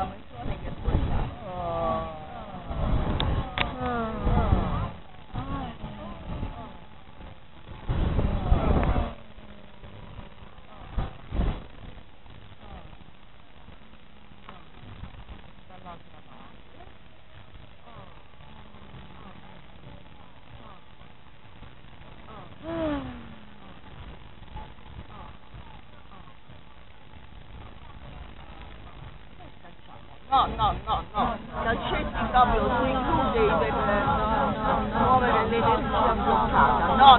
sentiamo il suono che vogliamo. No, calcetti proprio sui glutei per muovere l'energia bloccata. No,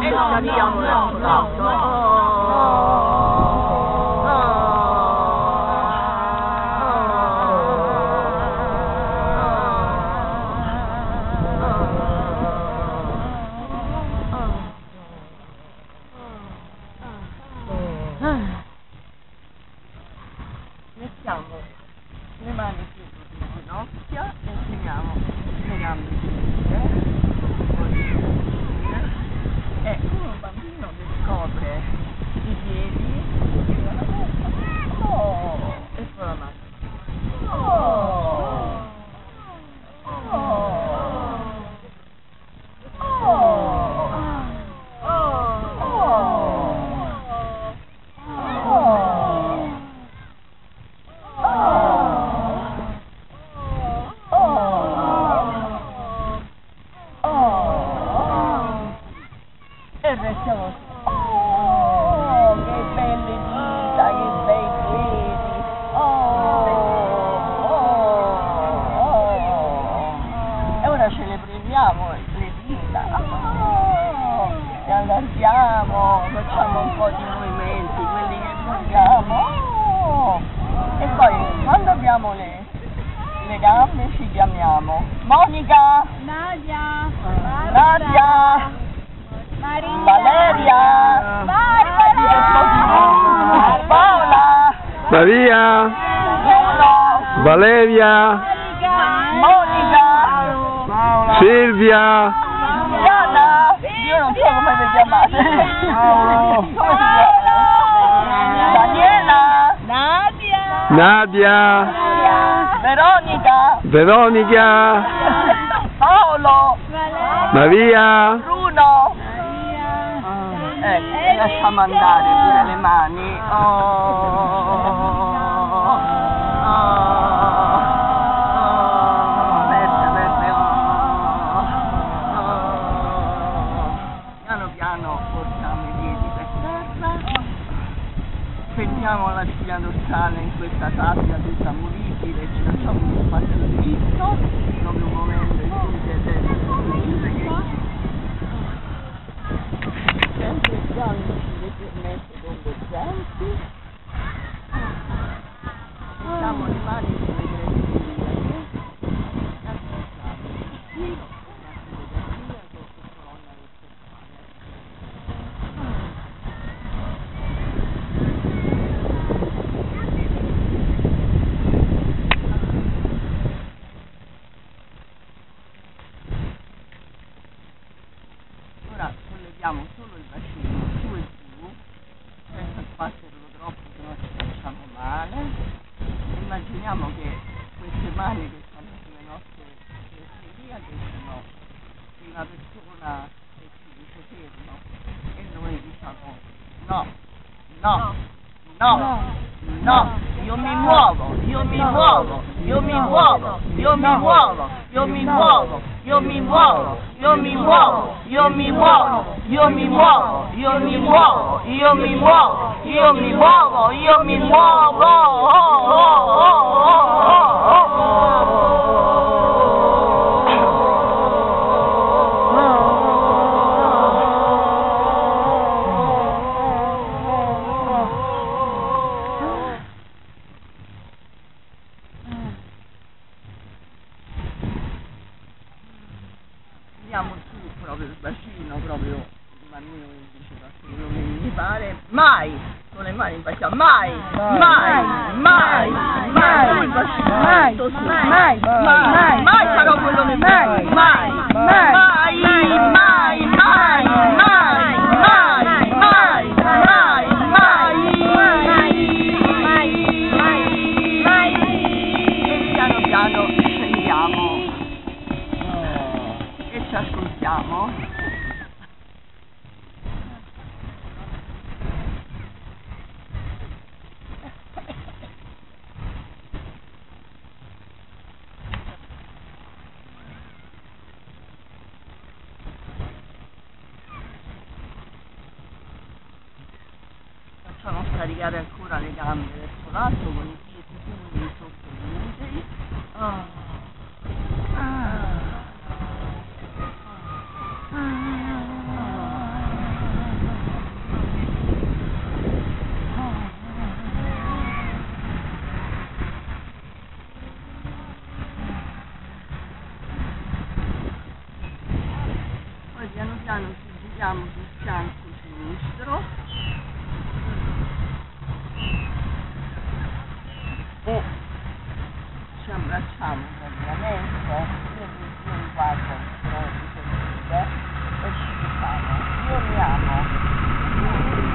e scariamo verso l'alto. Mettiamo le mani sulle ginocchia e tiriamo le gambe giunte e come un bambino che scopre i piedi tira la testa e poi la mano e restiamo su. Oh, che belle dita, che bei piedi. E ora ce le prendiamo le dita. E allarghiamo, facciamo un po' di movimenti, quelli che vogliamo. E poi quando abbiamo le gambe ci chiamiamo Monica, Nadia, Maria, Valeria, Paola, Maria, Bruno, Valeria, Monica, Silvia, Diana, io non so come vi chiamate, come si chiama? Daniela, Nadia, Veronica, Paolo, Maria, Bruno. Lasciamo andare pure le mani. Piano piano portiamo i piedi per terra. Sentiamo la spina dorsale in questa sabbia tutta molibile, ci lasciamo uno spazio dritto, proprio muovendo i piedi e destra. Sempre pianci leggermente convergenti. Mettiamo le mani sulle gretine. Ora solleviamo solo il bacino su e giù, senza sbatterlo troppo, se no ci facciamo male. Immaginiamo che queste mani che stanno sulle nostre periferie sono di una persona che ci dice fermo e noi diciamo no, io mi muovo, Andiamo su proprio il bacino, proprio il mammino che dice quello che mi pare, mai con le mani in bacino, mai, su il bacino, mai farò quello che mai, facciamo scaricare ancora le gambe verso l'alto con i piedi funghi sotto gli uteri. Poi piano piano ci giriamo sul fianco sinistro e ci abbracciamo praticamente. Io mi guardo e ci diciamo: io mi amo, io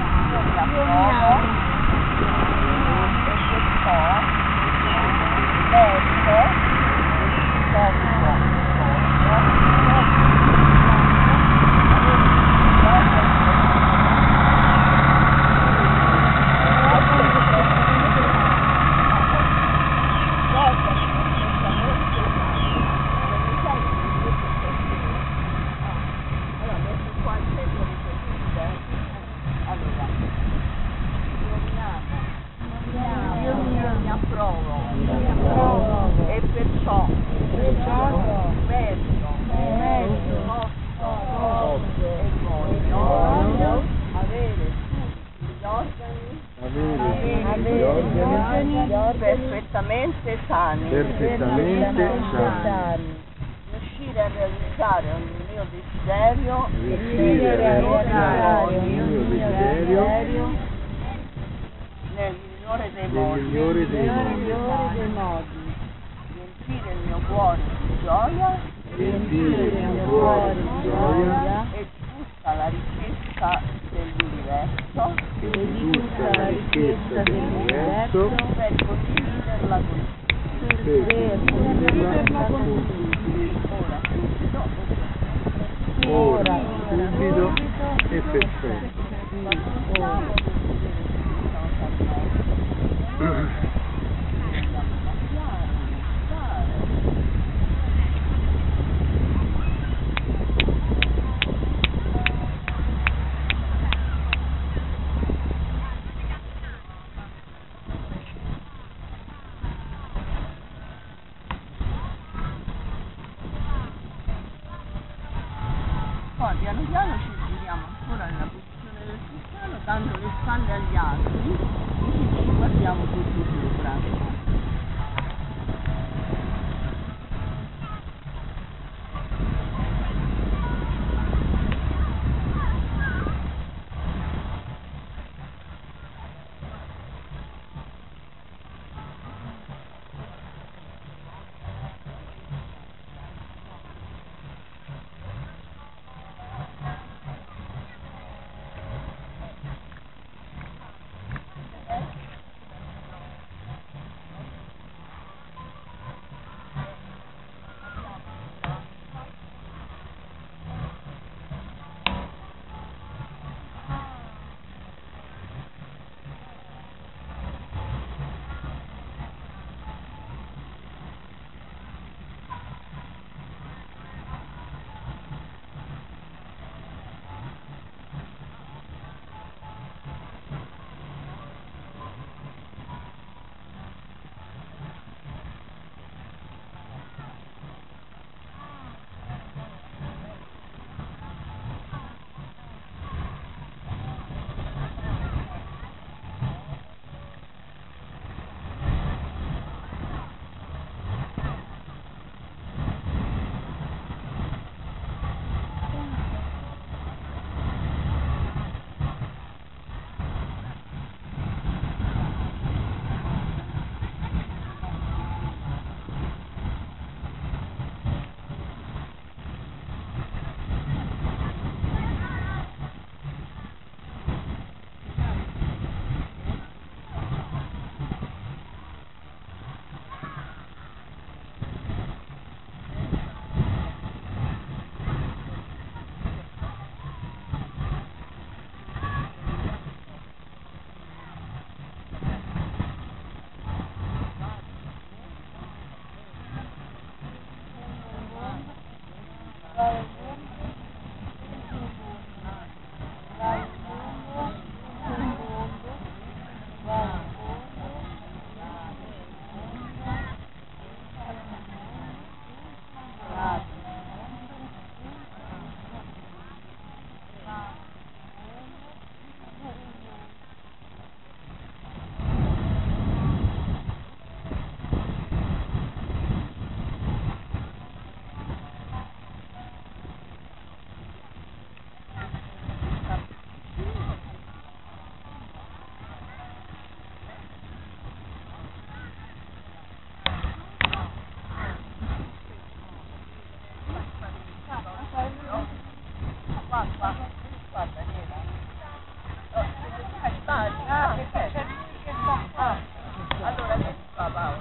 mi approvo e perciò merito e perciò merito, posso e voglio avere tutti gli organi perfettamente sani, riuscire a realizzare ogni mio desiderio, nel migliore dei modi, riempire il mio cuore di gioia e tutta la ricchezza dell'universo per condividerla con tutti. Ora, subito e perfetto. Poi piano piano ci giriamo ancora nella posizione del cristiano, dando le spalle agli altri, così ci guardiamo tutti sopra. Guarda, Nela. Allora, che fa Paolo?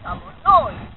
Diciamo noi.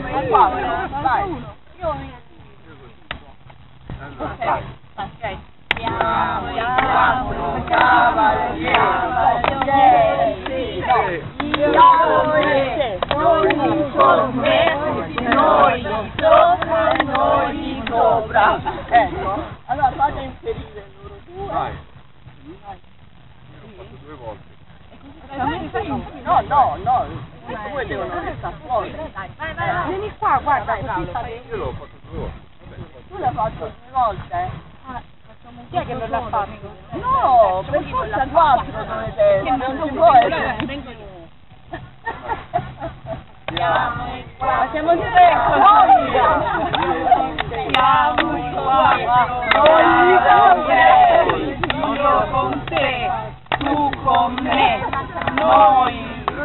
4, vai. Vai. Ok. Siamo cavalieri, noi con me, noi sopra, noi sopra. Ecco, allora fate inserire loro due. Vai. Io l'ho fatto 2 volte. No, i due devono restare fuori. Vieni qua, guarda, così fate. Io l'ho fatto 2 volte. Tu l'hai fatto 2 volte? Chi è che non l'ha fatto? No, per forza 4 dovete, non si può essere. Siamo 3, noi siamo io con te, tu con me, noi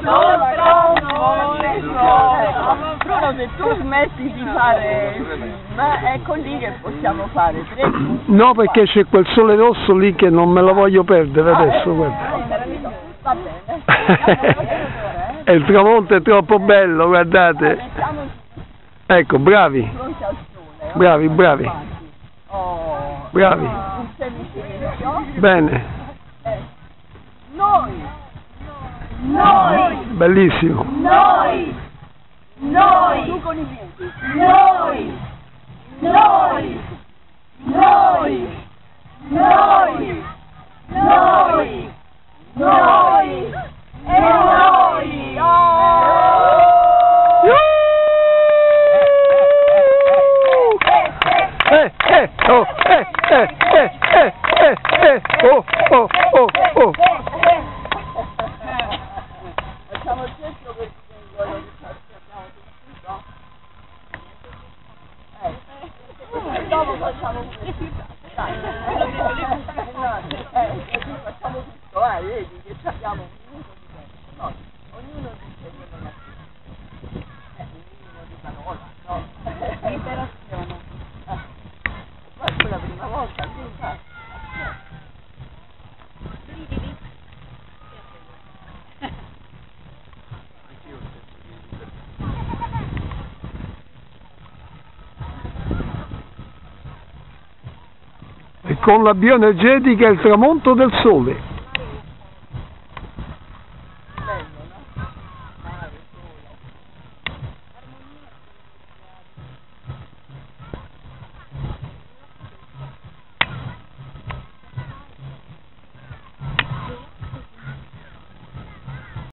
sopra, noi sopra. Bruno, se tu smetti di fare il film, ecco lì che possiamo fare 3 punti. No, perché c'è quel sole rosso lì che non me lo voglio perdere adesso, guarda. Va bene. E il tramonto è troppo bello, guardate. Mettiamoci Ecco, bravi, fronte al sole. bravi, bravi, Oh, bravi. un semisilenzio. Bene, Noi, bellissimo. tu con i piedi. Noi, e noi. Oh. Facciamo il centro per quello di abbiamo tutto. Dopo facciamo tutto. Dai. Facciamo tutto, vedi che abbiamo un minuto di tempo. No, ognuno dice quello che ognuno di parola, no? Interazione. Poi è la prima volta, sì, E con la bioenergetica e il tramonto del sole.